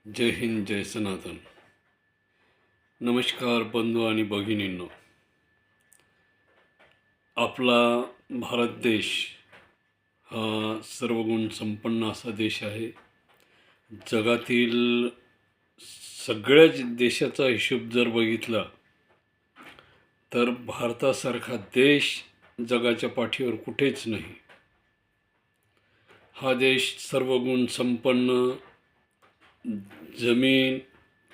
जय हिंद, जय सनातन. नमस्कार बंधू आणि भगिनींनो. आपला भारत देश हा सर्वगुण संपन्न असा देश आहे. जगातील सगळ्याच देशाचा हिशोब जर बघितला तर भारतासारखा देश जगाच्या पाठीवर कुठेच नाही. हा देश सर्वगुण संपन्न, जमीन,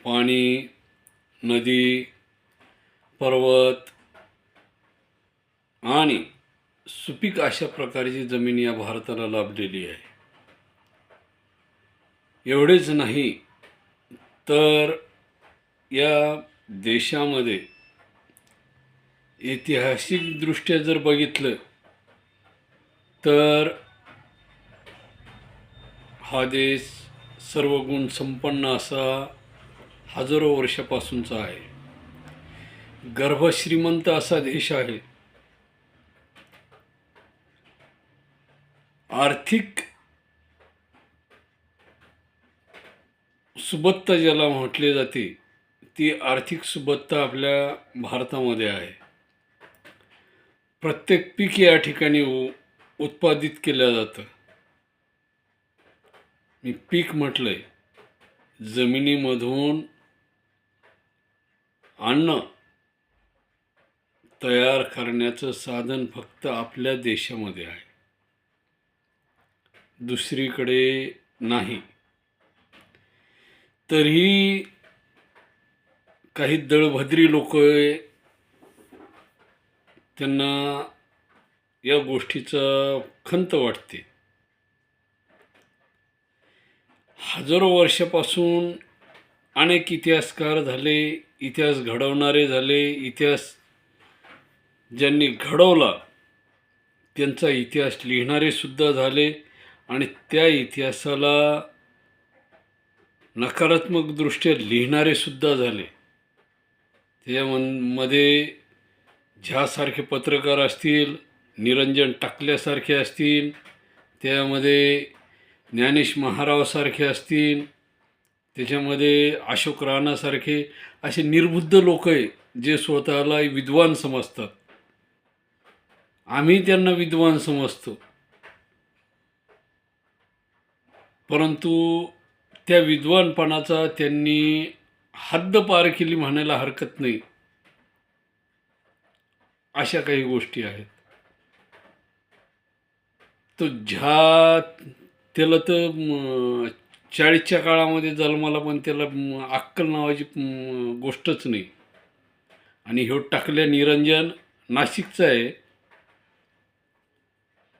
पाणी, नदी, पर्वत आणि सुपीक अशा प्रकारची जमीन या भारताला लाभलेली आहे. एवढेच नाही तर या देशामध्ये ऐतिहासिकदृष्ट्या जर बघितलं तर हा देश सर्वगुण संपन्न असा हजारो वर्षापासूनचा आहे. गर्भश्रीमंत असा देश आहे. आर्थिक सुबत्ता ज्याला म्हटले जाते ती आर्थिक सुबत्ता आपल्या भारतामध्ये आहे. प्रत्येक पीक या ठिकाणी उत्पादित केलं जातं. मी पीक म्हटलंय, जमिनीमधून अन्न तयार करण्याचं साधन फक्त आपल्या देशामध्ये आहे, दुसरीकडे नाही. तरीही काही दळभद्री लोक त्यांना या गोष्टीचं खंत वाटते. हजारो वर्षापासून अनेक इतिहासकार झाले, इतिहास घडवणारे झाले, इतिहास ज्यांनी घडवला त्यांचा इतिहास लिहिणारे सुद्धा झाले आणि त्या इतिहासाला नकारात्मकदृष्ट्या लिहिणारे सुद्धा झाले. त्यामध्ये झ्यासारखे पत्रकार असतील, निरंजन टाकल्यासारखे असतील, त्यामध्ये ज्ञानेश महारावसारखे असतील, त्याच्यामध्ये अशोक राणासारखे असे निर्बुद्ध लोक आहे जे स्वतःला विद्वान समजतात. आम्ही त्यांना विद्वान समजतो, परंतु त्या विद्वानपणाचा त्यांनी हद्द पार केली म्हणायला हरकत नाही. अशा काही गोष्टी आहेत. तो त्याला तर 40च्या काळामध्ये जन्माला पण त्याला अक्कल नावाची गोष्टच नाही. आणि ह्यो टाकल्या निरंजन नाशिकचा आहे.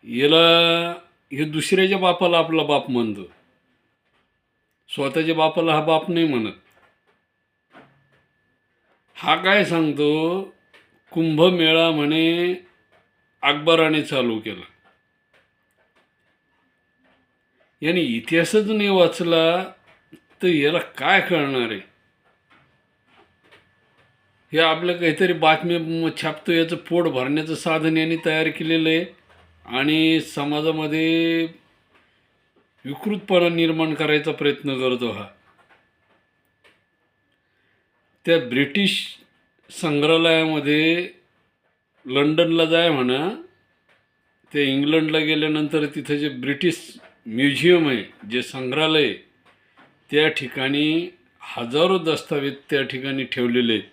याला हे दुसऱ्याच्या बापाला आपला बाप म्हणतो, स्वतःच्या बापाला हा बाप नाही म्हणत. हा काय सांगतो, कुंभमेळा म्हणे अकबराने चालू केला. याने इतिहासच नाही वाचला तर याला काय कळणार आहे. हे आपलं काहीतरी बातमी छापतो, याचं पोट भरण्याचं साधन यांनी तयार केलेलं आहे आणि समाजामध्ये विकृतपणा निर्माण करायचा प्रयत्न करतो हा. त्या ब्रिटिश संग्रहालयामध्ये लंडनला जाय म्हणा, ते इंग्लंडला गेल्यानंतर तिथे जे ब्रिटिश म्युझियम आहे, जे संग्रहालय, त्या ठिकाणी हजारो दस्तावेज त्या ठिकाणी ठेवलेले आहेत.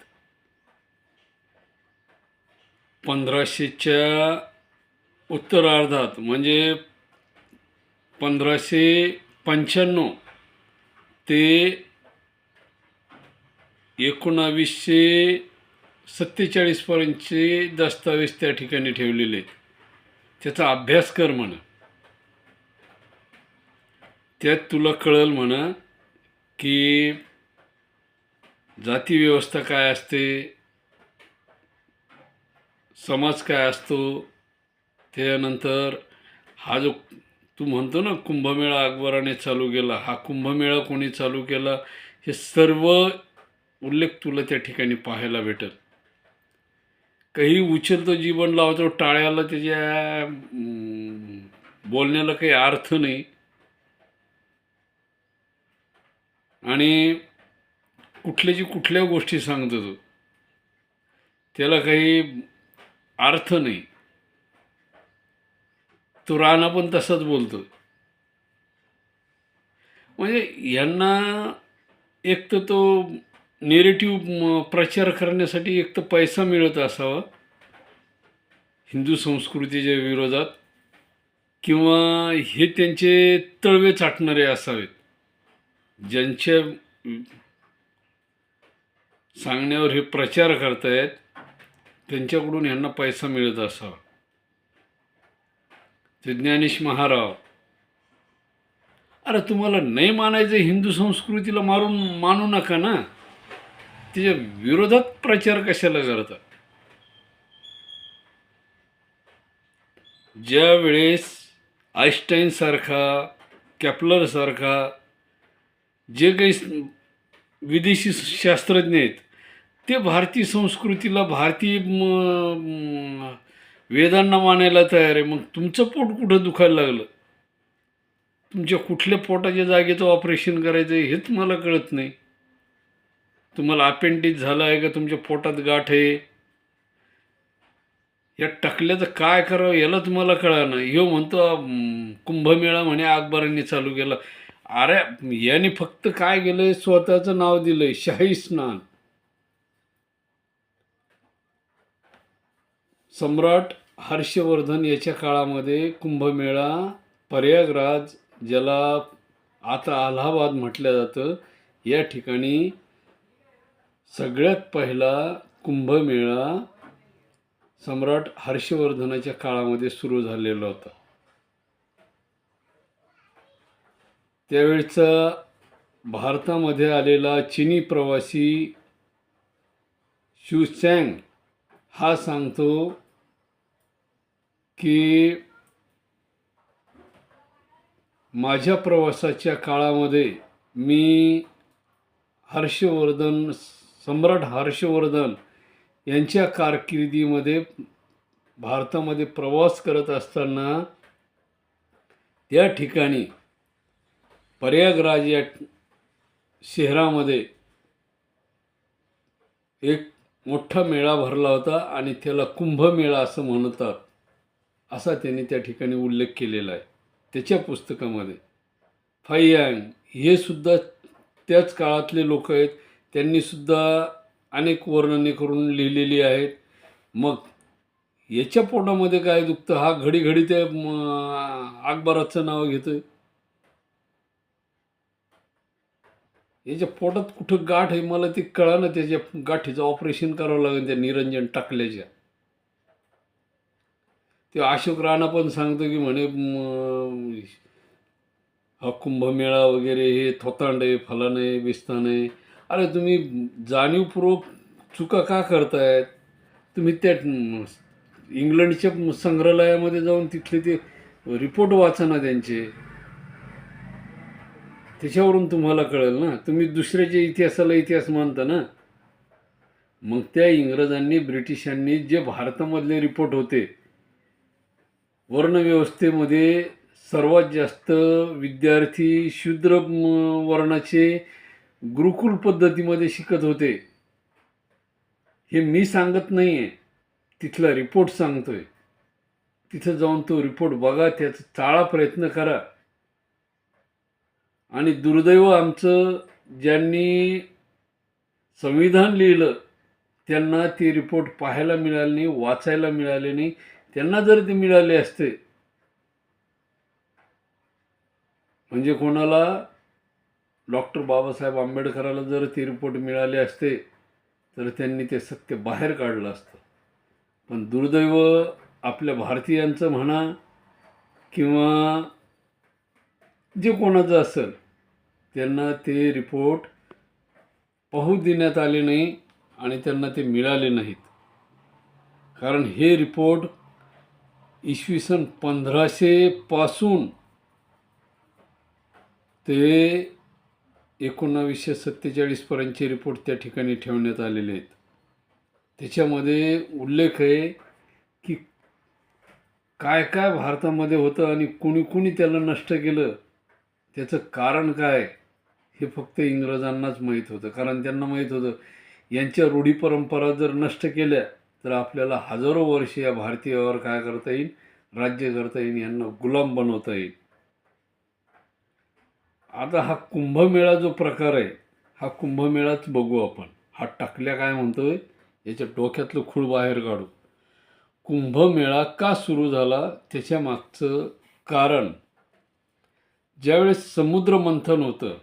1500च्या उत्तरार्धात म्हणजे 1595 ते 1947 पर्यंतचे दस्तावेज त्या ठिकाणी ठेवलेले आहेत. त्याचा अभ्यास कर म्हणा, त्यात तुला कळेल म्हणा की जाती व्यवस्था काय असते, समाज काय असतो. त्यानंतर हा जो तू म्हणतो ना कुंभमेळा अकबराने चालू केला, हा कुंभमेळा कोणी चालू केला, हे सर्व उल्लेख तुला त्या ठिकाणी पाहायला भेटेल. काही उचलतो जीवन लावतो टाळ्याला, त्याच्या बोलण्याला काही अर्थ नाही. आणि कुठल्या गोष्टी सांगतो तो, त्याला काही अर्थ नाही. तो राणा पण तसाच बोलतो. म्हणजे यांना एक तर तो नेरेटिव्ह प्रचार करण्यासाठी एक तर पैसा मिळत असावा हिंदू संस्कृतीच्या विरोधात, किंवा हे त्यांचे तळवे चाटणारे असावेत, ज्यांच्या सांगण्यावर हे प्रचार करतायत त्यांच्याकडून यांना पैसा मिळत असावा. ते ज्ञानेश महाराव, अरे तुम्हाला नाही मानायचं हिंदू संस्कृतीला मानू नका ना, त्याच्या विरोधात प्रचार कशाला करता? ज्या वेळेस आईन्स्टाईन सारखा, कॅपलर सारखा जे काही विदेशी शास्त्रज्ञ आहेत ते भारतीय संस्कृतीला, भारतीय वेदांना मानायला तयार आहे, मग तुमचं पोट कुठं दुखायला लागलं? तुमच्या कुठल्या पोटाच्या जागेचं ऑपरेशन करायचं हेच मला कळत नाही. तुम्हाला अपेंडिक्स झालं आहे का, तुमच्या पोटात गाठ आहे, या टकल्याचं काय करावं याला तुम्हाला कळणार. ह्यो म्हणतो कुंभमेळा म्हणे अकबरांनी चालू केला. अरे याने फक्त काय केलंय, स्वतःचं नाव दिलंय शाही स्नान. सम्राट हर्षवर्धन याच्या काळामध्ये कुंभमेळा प्रयागराज, ज्याला आता अलाहाबाद म्हटलं जातं, या ठिकाणी सगळ्यात पहिला कुंभमेळा सम्राट हर्षवर्धनाच्या काळामध्ये सुरू झालेला होता. त्यावेळचा भारतामध्ये आलेला चिनी प्रवासी शूचँग हा सांगतो की माझ्या प्रवासाच्या काळामध्ये मी सम्राट हर्षवर्धन यांच्या कारकिर्दीमध्ये भारतामध्ये प्रवास करत असताना त्या ठिकाणी प्रयागराज या शहरामध्ये एक मोठा मेळा भरला होता आणि त्याला कुंभमेळा असं म्हणतात, असा त्यांनी त्या ठिकाणी उल्लेख केलेला आहे त्याच्या पुस्तकामध्ये. फाइयांग हे सुद्धा त्याच काळातले लोक आहेत, त्यांनीसुद्धा अनेक वर्णने करून लिहिलेली आहेत. मग याच्या पोटामध्ये काय दुखतं, हा घडी घडी ते अकबराचं नाव घेतोय. याच्या पोटात कुठं गाठ आहे मला ते कळा ना, त्याच्या गाठीचं ऑपरेशन करावं लागेल त्या निरंजन टाकल्याच्या. ते अशोक राणा पण सांगतो की म्हणे हा कुंभमेळा वगैरे हे थोतांड आहे, फलान आहे, बिस्तान आहे. अरे तुम्ही जाणीवपूर्वक चुका का करतायत? तुम्ही त्या इंग्लंडच्या संग्रहालयामध्ये जाऊन तिथले ते रिपोर्ट वाचा ना त्यांचे, त्याच्यावरून तुम्हाला कळेल ना. तुम्ही दुसऱ्याच्या इतिहासाला इतिहास मानता ना. मग त्या इंग्रजांनी, ब्रिटिशांनी जे भारतामधले रिपोर्ट होते, वर्णव्यवस्थेमध्ये सर्वात जास्त विद्यार्थी शूद्र वर्णाचे गुरुकुल पद्धतीमध्ये शिकत होते. हे मी सांगत नाही आहे, तिथला रिपोर्ट सांगतोय. तिथं जाऊन तो रिपोर्ट बघा, त्याचा चाळा प्रयत्न करा. आणि दुर्दैव आमचं, ज्यांनी संविधान लिहिलं त्यांना ते रिपोर्ट पाहायला मिळाले नाही, वाचायला मिळाले नाही. त्यांना जर ते मिळाले असते, म्हणजे कोणाला, डॉक्टर बाबासाहेब आंबेडकराला जर ते रिपोर्ट मिळाले असते तर त्यांनी ते सत्य बाहेर काढलं असतं. पण दुर्दैव आपल्या भारतीयांचं म्हणा किंवा जे कोणाचं असेल, त्यांना ते रिपोर्ट पाहू देण्यात आले नाही आणि त्यांना ते मिळाले नाहीत. कारण हे रिपोर्ट इसवी सन 1500 पासून ते 1947 पर्यंतचे रिपोर्ट त्या ठिकाणी ठेवण्यात आलेले आहेत. त्याच्यामध्ये उल्लेख आहे की काय काय भारतामध्ये होतं आणि कुणी कुणी त्याला नष्ट केलं, त्याचं कारण काय, हे फक्त इंग्रजांनाच माहीत होतं. कारण त्यांना माहीत होतं यांच्या रूढी परंपरा जर नष्ट केल्या तर आपल्याला हजारो वर्ष या भारतीयावर काय करता येईल, राज्य करता येईल, यांना गुलाम बनवता येईल. आता हा कुंभमेळा जो प्रकार आहे, हा कुंभमेळाच बघू आपण. हा टाकल्या काय म्हणतोय, याच्या डोक्यातलं खूळ बाहेर काढू. कुंभमेळा का सुरू झाला त्याच्या मागचं कारण, ज्यावेळेस समुद्र मंथन होतं.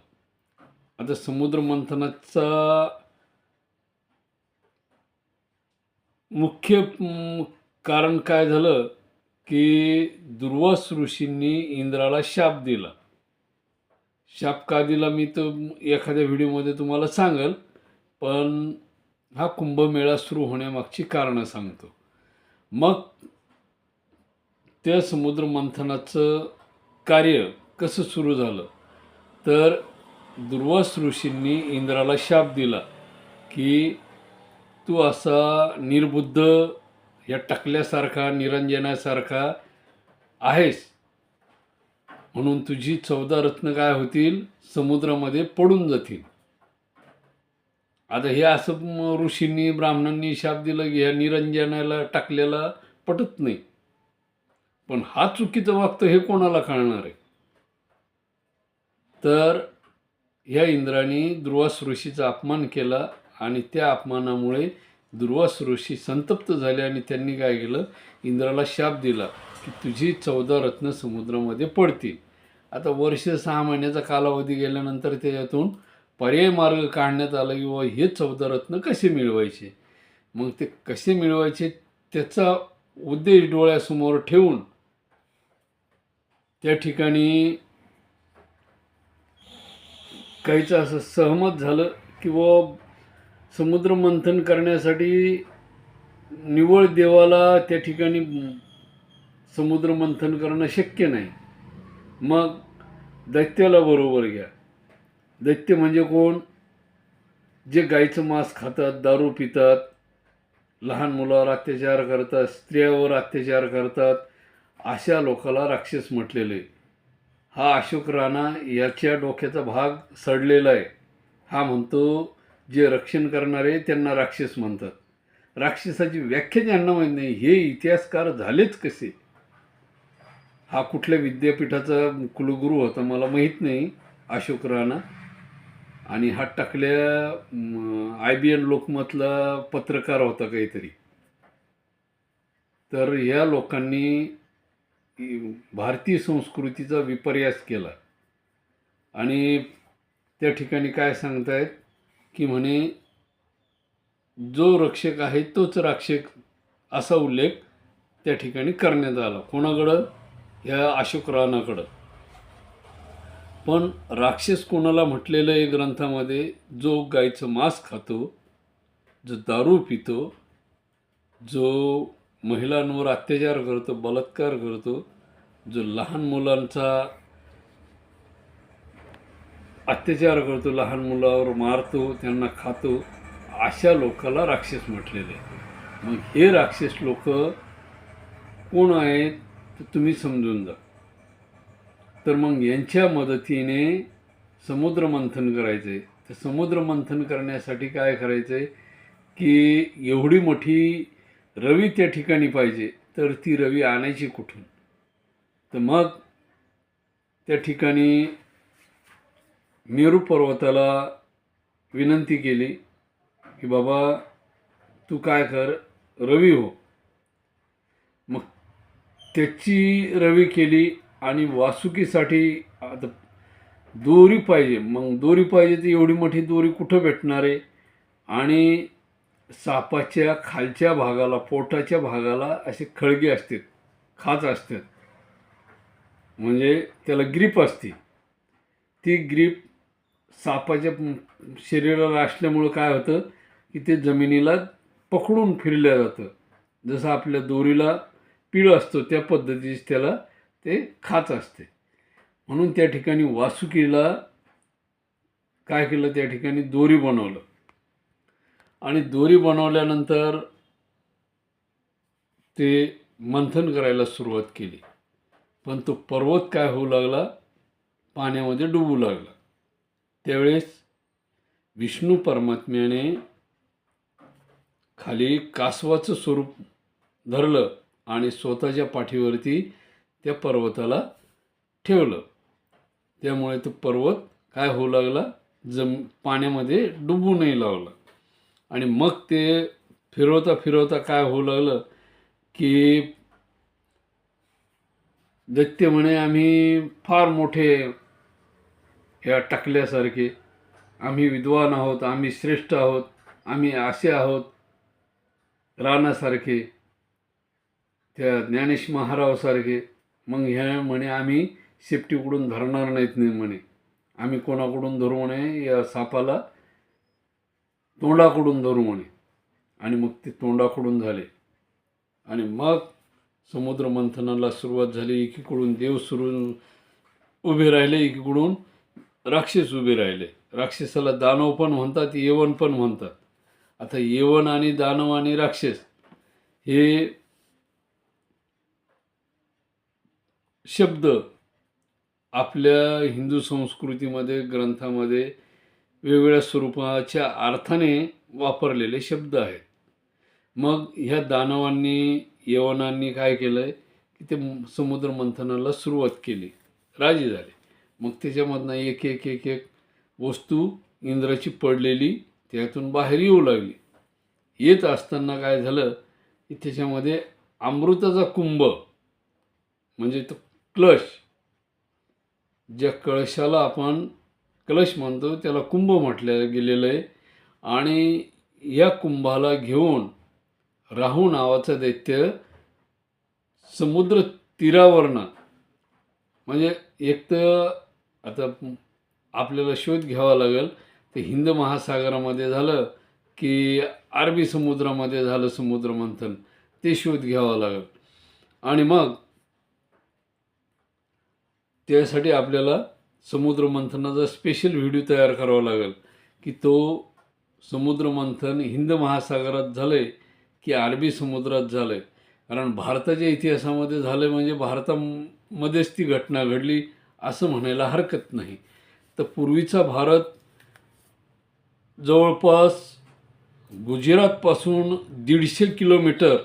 आता समुद्र मंथनाचा मुख्य कारण काय झालं की दुर्वास ऋषींनी इंद्राला शाप दिला. शाप का दिला मी तर एखाद्या व्हिडिओमध्ये तुम्हाला सांगेल, पण हा कुंभमेळा सुरू होण्यामागची कारणं सांगतो. मग त्या समुद्र मंथनाचं कार्य कसं सुरू झालं, तर दुर्वास ऋषींनी इंद्राला शाप दिला की तू असा निर्बुद्ध, या टकल्यासारखा, निरंजनासारखा आहेस, म्हणून तुझी 14 रत्न काय होतील, समुद्रामध्ये पडून जातील. आता हे असं ऋषींनी, ब्राह्मणांनी शाप दिलं की ह्या निरंजनाला, टाकलेला पटत नाही. पण हा चुकीचं वागतं हे कोणाला कळणार आहे. तर ह्या इंद्राने दुर्वास ऋषीचा अपमान केला आणि त्या अपमानामुळे दुर्वास ऋषी संतप्त झाले आणि त्यांनी काय केलं, इंद्राला शाप दिला की तुझी 14 रत्न समुद्रामध्ये पडतील. आता वर्ष 6 महिन्याचा कालावधी गेल्यानंतर त्याच्यातून पर्याय मार्ग काढण्यात आला की बाबा हे 14 रत्न कसे मिळवायचे. मग ते कसे मिळवायचे त्याचा उद्देश डोळ्यासमोर ठेवून त्या ठिकाणी काहीच असं सहमत झालं की बाबा समुद्र मंथन करण्यासाठी निव्वळ देवाला त्या ठिकाणी समुद्र मंथन करणं शक्य नाही. मग दैत्याला बरोबर घ्या. दैत्य म्हणजे कोण, जे गाईचं मांस खातात, दारू पितात, लहान मुलावर अत्याचार करतात, स्त्रियावर अत्याचार करतात, अशा लोकाला राक्षस म्हटलेलं आहे. हा अशोक राणा याच्या डोक्याचा भाग सडलेला आहे. हा म्हणतो जे रक्षण करणारे त्यांना राक्षस म्हणतात. राक्षसाची व्याख्या ज्यांना माहीत नाही, हे इतिहासकार झालेच कसे. हा कुठल्या विद्यापीठाचा कुलगुरू होता मला माहीत नाही, अशोक राणा. आणि हा टाकल्या IBN लोकमतला पत्रकार होता काहीतरी. तर या लोकांनी भारतीय संस्कृतीचा विपर्यास केला आणि त्या ठिकाणी काय सांगतायत की म्हणे जो रक्षक आहे तोच राक्षक, असा उल्लेख त्या ठिकाणी करण्यात आला. कोणाकडं, या अशोक राणाकडं. पण राक्षस कोणाला म्हटलेलं आहे ग्रंथामध्ये, जो गाईचं मांस खातो, जो दारू पितो, जो महिलांवर अत्याचार करतो, बलात्कार करतो, जो लहान मुलांचा अत्याचार करतो, लहान मुलावर मारतो, त्यांना खातो, अशा लोकाला राक्षस म्हटलेले. मग हे राक्षस लोक कोण आहेत तर तुम्ही समजून जा. तर मग यांच्या मदतीने समुद्र मंथन करायचंय. तर समुद्र मंथन करण्यासाठी काय करायचंय की एवढी मोठी रवी त्या ठिकाणी पाहिजे, तर ती रवी आणायची कुठून. तर मग त्या ठिकाणी मेरू पर्वताला विनंती केली की बाबा तू काय कर, रवी हो. मग त्याची रवी केली आणि वासुकीसाठी आता दोरी पाहिजे. मग दोरी पाहिजे तर एवढी मोठी दोरी कुठं भेटणार आहे. आणि सापाच्या खालच्या भागाला, पोटाच्या भागाला असे खळगे असतात, खाच असतात, म्हणजे त्याला ग्रीप असते. ती ग्रीप सापाच्या शरीराला असल्यामुळं काय होतं की ते जमिनीला पकडून फिरल्या जातं. जसं आपल्या दोरीला पीळ असतो त्या पद्धतीची त्याला ते खाच असते. म्हणून त्या ठिकाणी वासुकीला काय केलं, त्या ठिकाणी दोरी बनवलं. आणि दोरी बनवल्यानंतर ते मंथन करायला सुरुवात केली. पण तो पर्वत काय होऊ लागला, पाण्यामध्ये डुबू लागला. त्यावेळेस विष्णू परमात्म्याने खाली कासवाचं स्वरूप धरलं आणि स्वतःच्या पाठीवरती त्या पर्वताला ठेवलं. त्यामुळे तो पर्वत काय होऊ लागला, पाण्यामध्ये डुबू नाही लावला. आणि मग ते फिरवता फिरवता काय होऊ लागलं की दैत्य म्हणे, आम्ही फार मोठे ह्या टाकल्यासारखे, आम्ही विद्वान आहोत, आम्ही श्रेष्ठ आहोत, आम्ही असे आहोत रानासारखे, त्या ज्ञानेश महारावसारखे. मग ह्या म्हणे आम्ही शेपटीकडून धरणार नाहीत नाही म्हणे, आम्ही कोणाकडून धरू म्हणे, या सापाला तोंडाकडून धरू म्हणे. आणि मग ते तोंडाकडून झाले. आणि मग समुद्र मंथनाला सुरुवात झाली. एकीकडून देव उभे राहिले, एकीकडून राक्षस उभे राहिले. राक्षसाला दानव पण म्हणतात, येवन पण म्हणतात. आता येवन आणि दानव आणि राक्षस हे शब्द आपल्या हिंदू संस्कृतीमध्ये, ग्रंथामध्ये वेगवेगळ्या स्वरूपाच्या अर्थाने वापरलेले शब्द आहेत. मग ह्या दानवांनी, यवनांनी काय केलं की ते समुद्र मंथनाला सुरुवात केली, राजी झाले. मग त्याच्यामधनं एक एक एक एक वस्तू इंद्राची पडलेली त्यातून बाहेर येऊ लागली. येत असताना काय झालं की त्याच्यामध्ये अमृताचा कुंभ, म्हणजे तो कलश, ज्या कळशाला आपण कलश म्हणतो त्याला कुंभ म्हटलं गेलेलं आहे. आणि या कुंभाला घेऊन राहू नावाचा दैत्य समुद्र तीरावरनं, म्हणजे एक तर आता आपल्याला शोध घ्यावा लागेल, ते हिंद महासागरामध्ये झालं की अरबी समुद्रामध्ये झालं समुद्र मंथन, ते शोध घ्यावा लागेल. आणि मग त्यासाठी आपल्याला समुद्र मंथनाचा स्पेशल व्हिडिओ तयार करावा लागेल की तो समुद्र मंथन हिंद महासागरात झालं आहे की अरबी समुद्रात झालं आहे. कारण भारताच्या इतिहासामध्ये झालं म्हणजे भारतामध्येच ती घटना घडली असं म्हणायला हरकत नाही. तर पूर्वीचा भारत जवळपास गुजरातपासून 150 किलोमीटर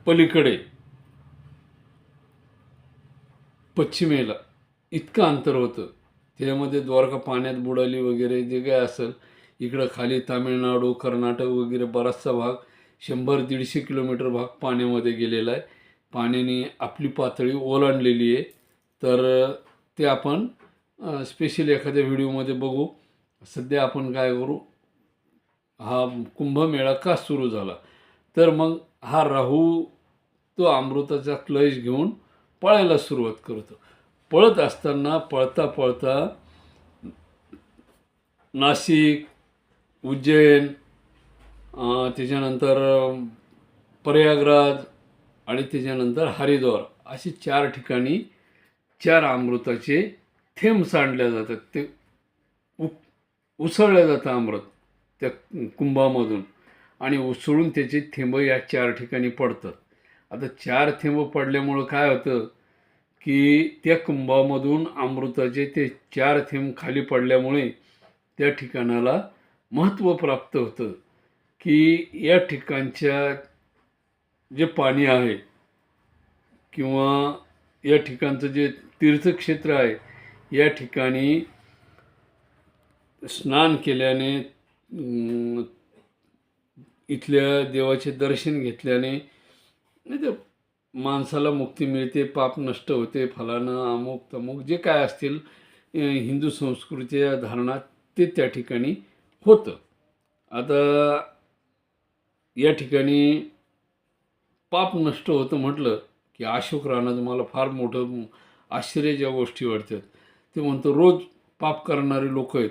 पलीकडे पश्चिमेला इतकं अंतर होतं. त्यामध्ये द्वारका पाण्यात बुडाली वगैरे जे काय असेल, इकडं खाली तामिळनाडू, कर्नाटक वगैरे बराचसा भाग 100-150 किलोमीटर भाग पाण्यामध्ये गेलेला आहे. पाण्याने आपली पातळी ओलांडलेली आहे. तर ते आपण स्पेशल एखाद्या व्हिडिओमध्ये बघू. सध्या आपण काय करू, हा कुंभमेळा का सुरू झाला, तर मग हा राहू तो अमृताचा क्लश घेऊन पळायला सुरुवात करतो. पळत असताना पळता पळता नाशिक, उज्जैन, त्याच्यानंतर प्रयागराज आणि त्याच्यानंतर हरिद्वार, अशी 4 ठिकाणी 4 अमृताचे थेंब सांडल्या जातात. ते उसळलं जातं अमृत त्या कुंभामधून आणि उसळून त्याचे थेंब या 4 ठिकाणी पडतात. आता 4 थेंब पडल्यामुळं काय होतं की त्या कुंभामधून अमृताचे ते 4 थेंब खाली पडल्यामुळे त्या ठिकाणाला महत्त्व प्राप्त होतं की या ठिकाणच्या जे पाणी आहे किंवा या ठिकाणचं जे तीर्थक्षेत्र आहे, या ठिकाणी स्नान केल्याने, इथल्या देवाचे दर्शन घेतल्याने नाही तर माणसाला मुक्ती मिळते, पाप नष्ट होते, फलानं अमुक तमुक जे काय असतील हिंदू संस्कृतीच्या धारणा ते त्या ठिकाणी होतं. आता या ठिकाणी पाप नष्ट होतं म्हटलं की अशोक राणाचं मला फार मोठं आश्चर्य ज्या गोष्टी वाटतात. ते म्हणतो रोज पाप करणारे लोक आहेत,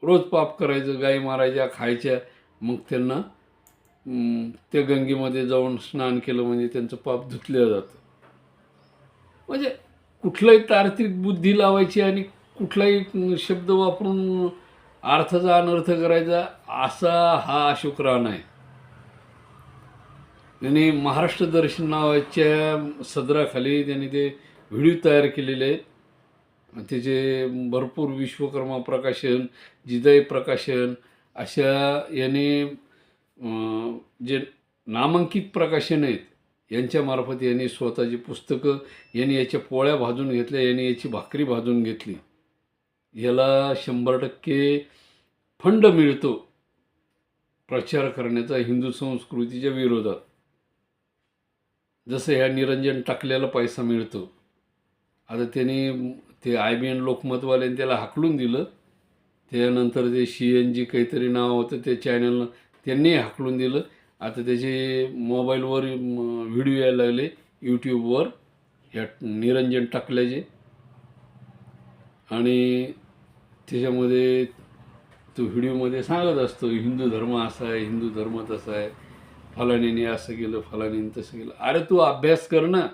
रोज पाप करायचं, गाई मारायच्या, खायच्या, मग त्यांना त्या गंगेमध्ये जाऊन स्नान केलं म्हणजे त्यांचं पाप धुतलं जातं. म्हणजे कुठलाही तार्किक बुद्धी लावायची आणि कुठलाही शब्द वापरून अर्थाचा अनर्थ करायचा, असा हा अशोक राणा आहे. त्यांनी महाराष्ट्र दर्शन नावाच्या सदराखाली त्यांनी ते व्हिडिओ तयार केलेले आहेत. त्याचे भरपूर विश्वकर्मा प्रकाशन, जिजाई प्रकाशन अशा याने जे नामांकित प्रकाशन आहेत यांच्यामार्फत यांनी स्वतःची पुस्तकं, यांनी याच्या पोळ्या भाजून घेतल्या, यांनी याची भाकरी भाजून घेतली. याला 100% फंड मिळतो प्रचार करण्याचा हिंदू संस्कृतीच्या विरोधात. जसं ह्या निरंजन टाकल्याला पैसा मिळतो. आता त्यांनी ते IBN लोकमतवाल्याने त्याला हाकलून दिलं. त्यानंतर ते CNG काहीतरी नाव होतं ते चॅनलनं, त्यांनी हाकलून दिलं. आता त्याचे मोबाईलवर व्हिडिओ यायला लागले यूट्यूबवर या निरंजन टाकल्याचे. आणि त्याच्यामध्ये तो व्हिडिओमध्ये सांगत असतो हिंदू धर्म असा आहे, हिंदू धर्म तसा आहे, फलानीने असं केलं, फलानीने तसं केलं. अरे तू अभ्यास कर ना,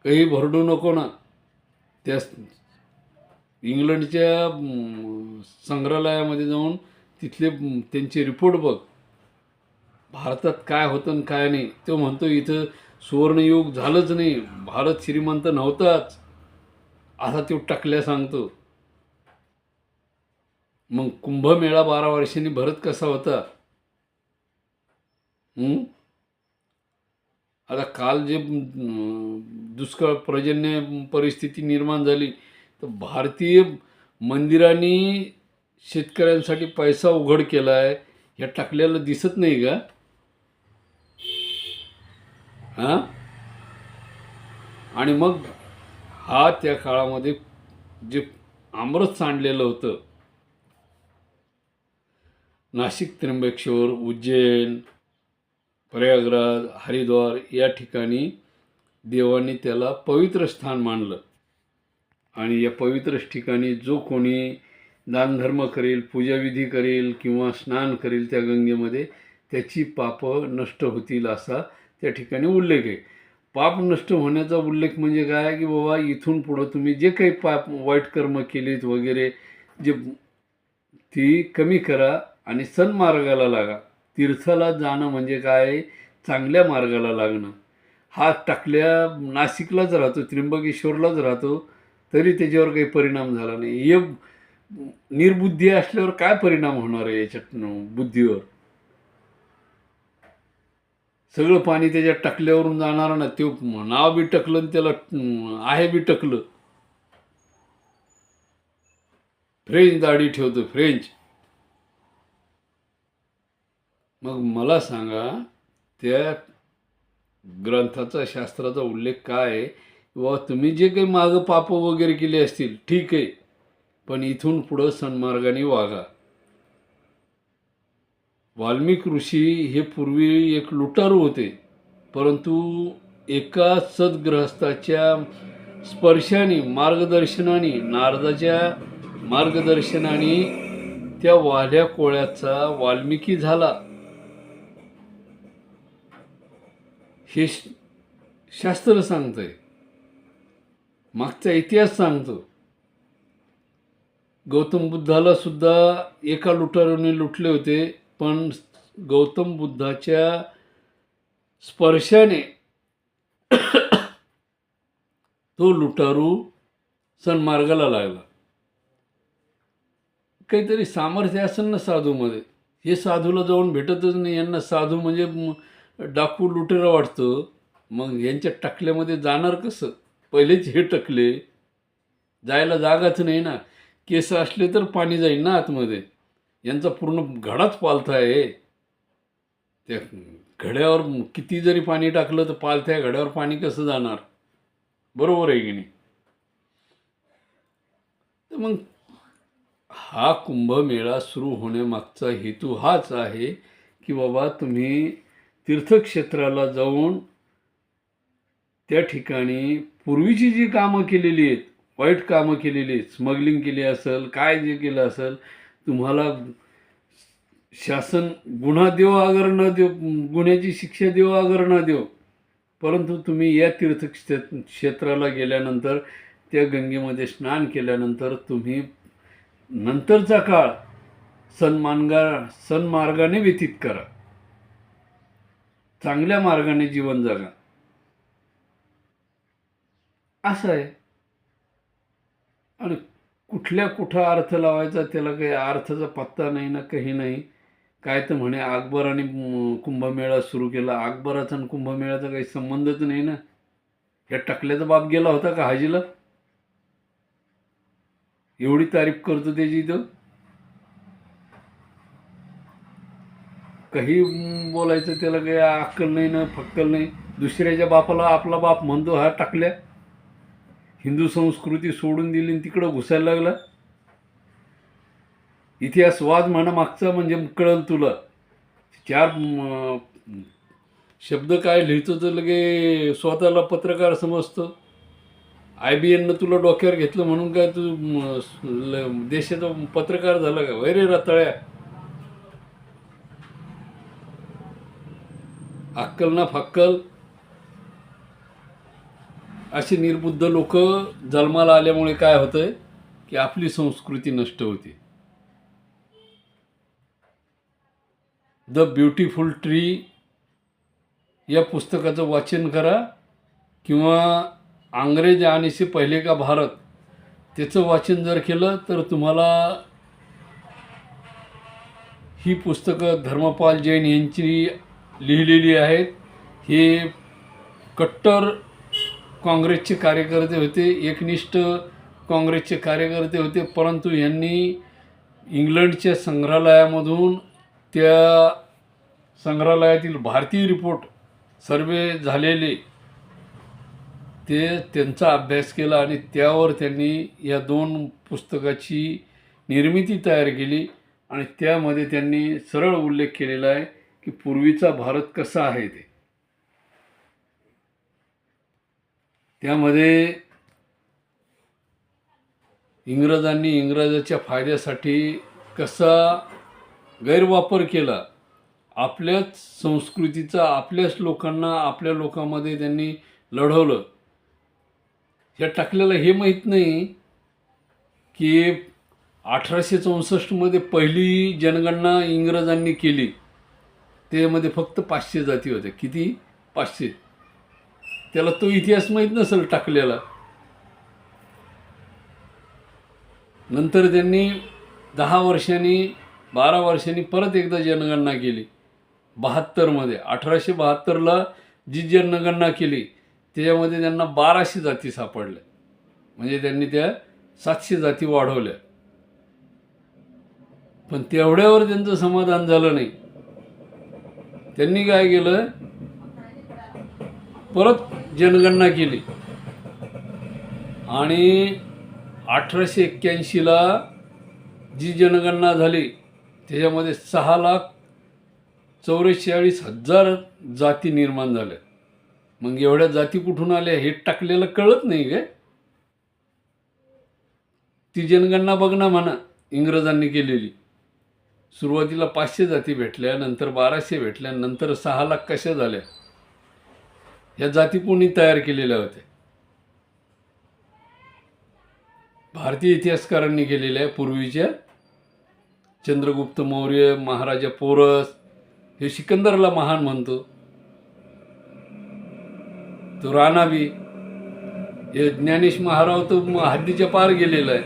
काही भरडू नको ना. त्या इंग्लंडच्या संग्रहालयामध्ये जाऊन तिथले त्यांचे रिपोर्ट बघ, भारतात काय होतं आणि काय नाही. तो म्हणतो इथं सुवर्णयुग झालंच नाही, भारत श्रीमंत नव्हताच, असा तो टाकल्या सांगतो. मग कुंभमेळा 12 वर्षांनी भरत कसा होता? आता काल जे दुष्काळ पर्जन्य परिस्थिती निर्माण झाली, तर भारतीय मंदिरांनी शेतकऱ्यांसाठी पैसा उघड केला आहे, ह्या टाकल्याला दिसत नाही का? हां. आणि मग हा त्या काळामध्ये जे अमृत सांडलेलं होतं, नाशिक, त्र्यंबकेश्वर, उज्जैन, प्रयागराज, हरिद्वार या ठिकाणी देवांनी त्याला पवित्र स्थान मानलं. आणि या पवित्र ठिकाणी जो कोणी दानधर्म करेल, पूजाविधी करेल किंवा स्नान करेल त्या गंगेमध्ये, त्याची पापं नष्ट होतील असा त्या ठिकाणी उल्लेख आहे. पाप नष्ट होण्याचा उल्लेख म्हणजे काय, की बाबा इथून पुढं तुम्ही जे काही पाप वाईट कर्म केलीत वगैरे जे ती कमी करा आणि सन्मार्गाला लागा. तीर्थाला जाणं म्हणजे काय, चांगल्या मार्गाला लागणं. हा टाकल्या नाशिकलाच राहतो, त्र्यंबकेश्वरलाच राहतो, तरी त्याच्यावर काही परिणाम झाला नाही. हे निर्बुद्धी असल्यावर काय परिणाम होणार आहे याच्यात बुद्धीवर? सगळं पाणी त्याच्यात टाकल्यावरून जाणार ना. ते नाव बी टकलं आणि त्याला आहे बी टकलं. फ्रेंच दाढी ठेवतो, फ्रेंच. मग मला सांगा, त्या ग्रंथाचा, शास्त्राचा उल्लेख काय आहे? व तुम्ही जे काही मागं पाप वगैरे केले असतील ठीक आहे, पण इथून पुढं सन्मार्गाने वागा. वाल्मिक ऋषी हे पूर्वी एक लुटारू होते, परंतु एका सद्गृहस्थाच्या स्पर्शाने, मार्गदर्शनाने, नारदाच्या मार्गदर्शनाने त्या वाल्या कोळ्याचा वाल्मिकी झाला. हे शास्त्र सांगतंय, मागचा इतिहास सांगतो. गौतम बुद्धाला सुद्धा एका लुटारूने लुटले होते, पण गौतम बुद्धाच्या स्पर्शाने तो लुटारू सन्मार्गाला लागला. काहीतरी सामर्थ्य असेल ना साधूमध्ये. हे साधूला जाऊन भेटतच नाही. यांना साधू म्हणजे डाकू लुटेरा वाटतं. मग यांच्या टकल्यामध्ये जाणार कसं? पहिलेच हे टकले, जायला जागाच नाही ना. केस असले तर पाणी जाईल ना आतमध्ये. यांचा पूर्ण घडाच पालथा आहे. त्या घड्यावर किती जरी पाणी टाकलं तर पालथ्या घड्यावर पाणी कसं जाणार? बरोबर आहे की नाही? तर मग हा कुंभमेळा सुरू होण्यामागचा हेतू हाच आहे की बाबा तुम्ही तीर्थक्षेत्राला जाऊन त्या ठिकाणी पूर्वीची जी कामं केलेली आहेत, वाईट कामं केलेली आहेत, स्मगलिंग केली असेल, काय जे केलं असेल, तुम्हाला शासन गुन्हा देव अगर न देव, गुन्ह्याची शिक्षा देव अगर न देव, परंतु तुम्ही या तीर्थक्षेत्राला गेल्यानंतर, त्या गंगेमध्ये स्नान केल्यानंतर तुम्ही नंतरचा काळ सन्मार्गाने व्यतीत करा, चांगल्या मार्गाने जीवन जगा, असं आहे. आणि कुठं अर्थ लावायचा, त्याला काही अर्थाचा पत्ता नाही ना, काही नाही. काय तर म्हणे अकबराने कुंभमेळा सुरू केला. अकबराचा आणि कुंभमेळ्याचा काही संबंधच नाही ना. या टकल्याचा बाप गेला होता का हाजीला? एवढी तारीफ करतो त्याची तो. काही बोलायचं, त्याला काही अक्कल नाही ना, फक्कल नाही. दुसऱ्याच्या बापाला आपला बाप म्हणतो हा टाकल्या. हिंदू संस्कृती सोडून दिली आणि तिकडं घुसायला लागला. इतिहासवाद म्हणा मागचा, म्हणजे कळल तुला. चार शब्द काय लिहितो तर लगे स्वतःला पत्रकार समजतो. IBN तुला डोक्यावर घेतलं म्हणून काय तू देशाचा पत्रकार झाला का? वैरे रताळ्या. अक्कल ना फक्कल. अशी निर्बुद्ध लोक जन्माला आल्यामुळे काय होतंय की आपली संस्कृती नष्ट होते. द ब्युटिफुल ट्री या पुस्तकाचं वाचन करा, किंवा अंग्रेज आने से पहिले का भारत त्याचं वाचन जर केलं तर तुम्हाला ही पुस्तकं धर्मपाल जैन यांची लिहिलेली आहेत. हे कट्टर काँग्रेसचे कार्यकर्ते होते, एकनिष्ठ काँग्रेसचे कार्यकर्ते होते, परंतु यांनी इंग्लंडच्या संग्रहालयामधून त्या संग्रहालयातील भारतीय रिपोर्ट सर्वे झालेले ते त्यांचा अभ्यास केला आणि त्यावर त्यांनी या 2 पुस्तकाची निर्मिती तयार केली. आणि त्यामध्ये त्यांनी सरळ उल्लेख केलेला आहे की पूर्वीचा भारत कसा आहे ते. त्यामध्ये इंग्रजांनी इंग्रजाच्या फायद्यासाठी कसा गैरवापर केला, आपल्याच संस्कृतीचा आपल्याच लोकांना आपल्या लोकांमध्ये त्यांनी लढवलं. या टाकलेलं हे माहीत नाही की 1864 पहिली जनगणना इंग्रजांनी केली. त्यामध्ये फक्त 500 जाती होत्या. किती? 500. त्याला तो इतिहास माहीत नसेल टाकलेला. नंतर त्यांनी 10 वर्षांनी 12 वर्षांनी परत एकदा जनगणना केली 72मध्ये. 1872ला जी जनगणना केली त्याच्यामध्ये त्यांना 1200 जाती सापडल्या. म्हणजे त्यांनी त्या 700 जाती वाढवल्या. पण तेवढ्यावर त्यांचं समाधान झालं नाही. त्यांनी काय केलं, परत जनगणना केली आणि 1881ला जी जनगणना झाली त्याच्यामध्ये 6,44,000 जाती निर्माण झाल्या. मग एवढ्या जाती कुठून आल्या हे टाकलेलं कळत नाही काय? ती जनगणना बघ ना म्हणा, इंग्रजांनी केलेली. सुरुवातीला 500 जाती भेटल्या, नंतर 1200 भेटल्या, नंतर 6 लाख कशा झाल्या? या जाती कोणी तयार केलेल्या होत्या? भारतीय इतिहासकारांनी केलेल्या आहे. पूर्वीच्या चंद्रगुप्त मौर्य, महाराजा पोरस, हे सिकंदरला महान म्हणतो, तो राणाबी, हे ज्ञानेश महाराज तर हद्दीच्या पार गेलेला आहे.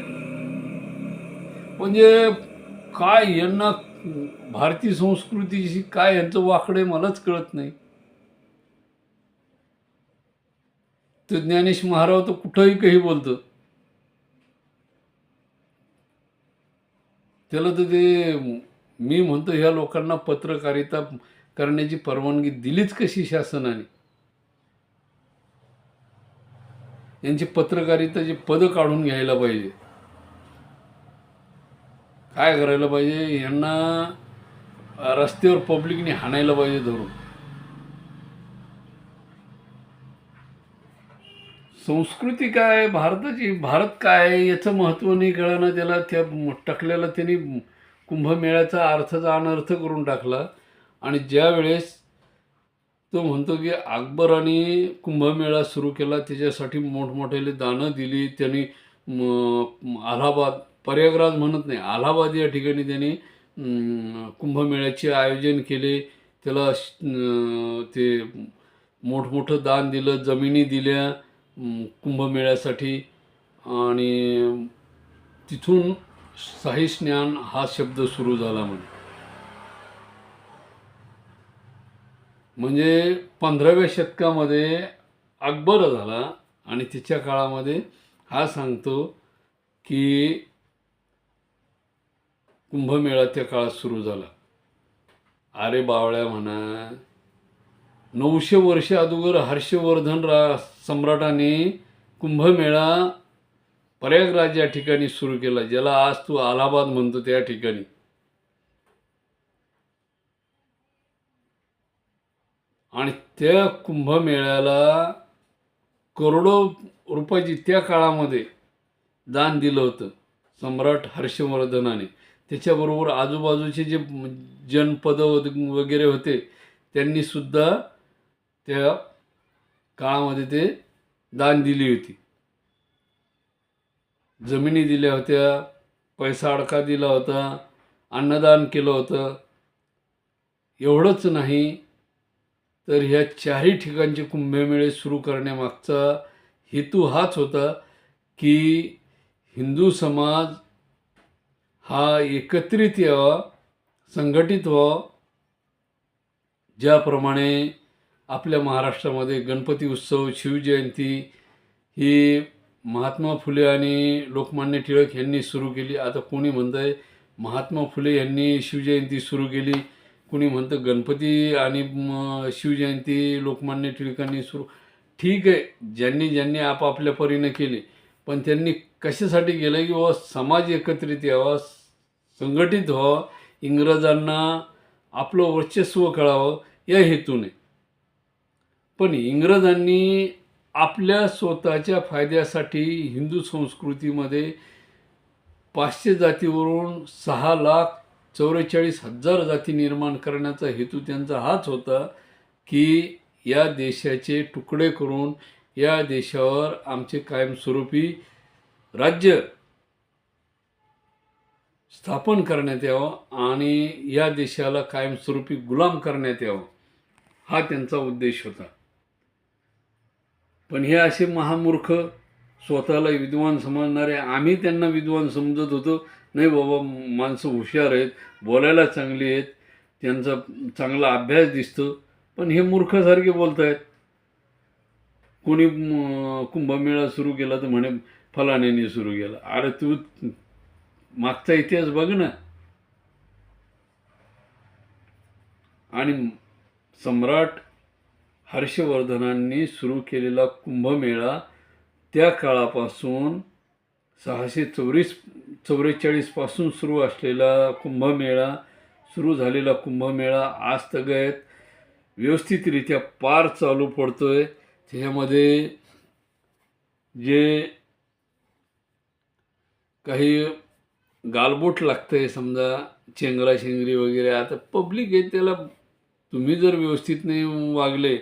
म्हणजे काय यांना भारतीय संस्कृतीशी काय यांचं वाकडे मलाच कळत नाही. तो ज्ञानेश महाराज तर कुठंही काही बोलतो. त्याला तर ते मी म्हणतो ह्या लोकांना पत्रकारिता करण्याची परवानगी दिलीच कशी शासनाने? यांची पत्रकारिताची पदं काढून घ्यायला पाहिजे. काय करायला पाहिजे, यांना रस्त्यावर पब्लिकने हाणायला पाहिजे धरून. संस्कृती काय भारताची, भारत काय याचं महत्त्व नाही कळलं त्याला. त्या टाकलेला त्यांनी कुंभमेळ्याचा अर्थाचा अनर्थ करून टाकला. आणि ज्या वेळेस तो म्हणतो की अकबराने कुंभमेळा सुरू केला, त्याच्यासाठी मोठमोठ्याले दानं दिली त्यांनी. अलाहाबाद, प्रयागराज म्हणत नाही, अलाहाबाद या ठिकाणी त्यांनी कुंभमेळ्याचे आयोजन केले. त्याला ते मोठमोठं दान दिलं, जमिनी दिल्या कुंभमेळ्यासाठी. आणि तिथून साहिस्न्यान हा शब्द सुरू झाला म्हणजे 15व्या शतकामध्ये अकबर झाला आणि तिच्या काळामध्ये हा सांगतो की कुंभमेळा त्या काळात सुरू झाला. अरे बावळ्या म्हणा, 900 वर्ष अगोदर हर्षवर्धन सम्राटाने कुंभमेळा प्रयागराज या ठिकाणी सुरू केला, ज्याला आज तू अलाहाबाद म्हणतो त्या ठिकाणी. आणि त्या कुंभमेळ्याला करोडो रुपयाची त्या काळामध्ये दान दिलं होतं सम्राट हर्षवर्धनाने. त्याच्याबरोबर आजूबाजूचे जे जनपद वगैरे होते त्यांनी सुद्धा त्या काळामध्ये ते दान दिली होती. जमिनी दिल्या होत्या, पैसा अडका दिला होता, अन्नदान केलं होतं. एवढंच नाही तर ह्या चारही ठिकाणचे कुंभमेळे सुरू करण्यामागचा हेतू हाच होता की हिंदू समाज हा एकत्रित यावा, संघटित व्हावा. ज्याप्रमाणे आपल्या महाराष्ट्रामध्ये गणपती उत्सव, शिवजयंती ही महात्मा फुले आणि लोकमान्य टिळक यांनी सुरू केली. आता कोणी म्हणतंय महात्मा फुले यांनी शिवजयंती सुरू केली, कोणी म्हणतं गणपती आणि शिवजयंती लोकमान्य टिळकांनी सुरू. ठीक आहे, ज्यांनी ज्यांनी आपापल्या परीने केले, पण त्यांनी कशासाठी केलं की बाबा समाज एकत्रित यावा, संघटित व्हावा, इंग्रजांना आपलं वर्चस्व कळावं या हेतूने. पण इंग्रजांनी आपल्या स्वतःच्या फायद्यासाठी हिंदू संस्कृतीमध्ये 500 जातीवरून 6,44,000 जाती निर्माण करण्याचा हेतू त्यांचा हाच होता की या देशाचे तुकडे करून या देशावर आमचे कायमस्वरूपी राज्य स्थापन करण्यात यावं आणि या देशाला कायमस्वरूपी गुलाम करण्यात यावं, हा त्यांचा उद्देश होता. पण हे असे महामूर्ख, स्वतःला विद्वान समजणारे, आम्ही त्यांना विद्वान समजत होतो. नाही बाबा, माणसं हुशार आहेत, बोलायला चांगली आहेत, त्यांचा चांगला अभ्यास दिसतो, पण हे मूर्खासारखे बोलत आहेत. कोणी कुंभमेळा सुरू केला तर म्हणे फलाण्याने सुरू केला. अरे तू मागचा इतिहास बघ ना. आणि सम्राट हर्षवर्धनांनी सुरू केलेला कुंभमेळा त्या काळापासून 644 पासून सुरू असलेला कुंभमेळा, सुरू झालेला कुंभमेळा आज तगत व्यवस्थितरित्या पार चालू पडतोय. त्याच्यामध्ये जे काही गालबोट लागतंय, समजा चेंगराचेंगरी वगैरे, आता पब्लिक आहे, त्याला तुम्ही जर व्यवस्थित नाही वागले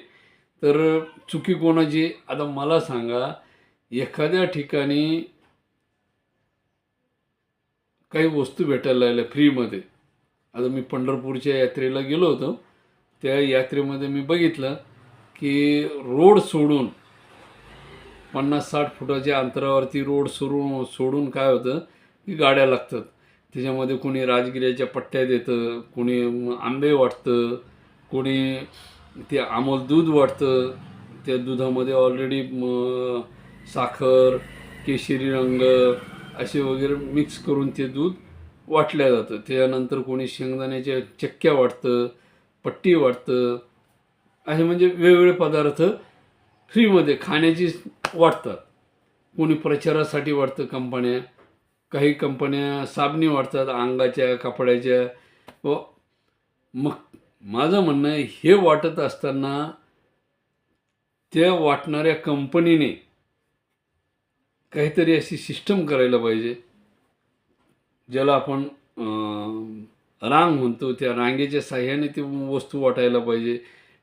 तर चुकी कोणाची. आता मला सांगा, एखाद्या ठिकाणी काही वस्तू भेटायला लागल्या फ्रीमध्ये. आता मी पंढरपूरच्या यात्रेला गेलो होतो, त्या यात्रेमध्ये मी बघितलं की रोड सोडून 50-60 फुटाच्या अंतरावरती रोड सोडून काय होतं की गाड्या लागतात. त्याच्यामध्ये कोणी राजगिऱ्याच्या पट्ट्या देतं, कोणी आंबे वाटतं, कोणी ते अमूल दूध वाटतं. त्या दुधामध्ये ऑलरेडी साखर, केशरी रंग असे वगैरे मिक्स करून ते दूध वाटलं जातं. त्यानंतर कोणी शेंगदाण्याच्या चक्क्या वाटतं, पट्टी वाटतं, असे म्हणजे वेगवेगळे पदार्थ फ्रीमध्ये खाण्याची वाटतात. कोणी प्रचारासाठी वाटतं कंपन्या, काही कंपन्या साबणी वाटतात अंगाच्या, कपड्याच्या. व मग माझं म्हणणं आहे, हे वाटत असताना त्या वाटणाऱ्या कंपनीने काहीतरी अशी सिस्टम करायला पाहिजे, ज्याला आपण रांग म्हणतो. त्या रांगेच्या साह्याने ती वस्तू वाटायला पाहिजे,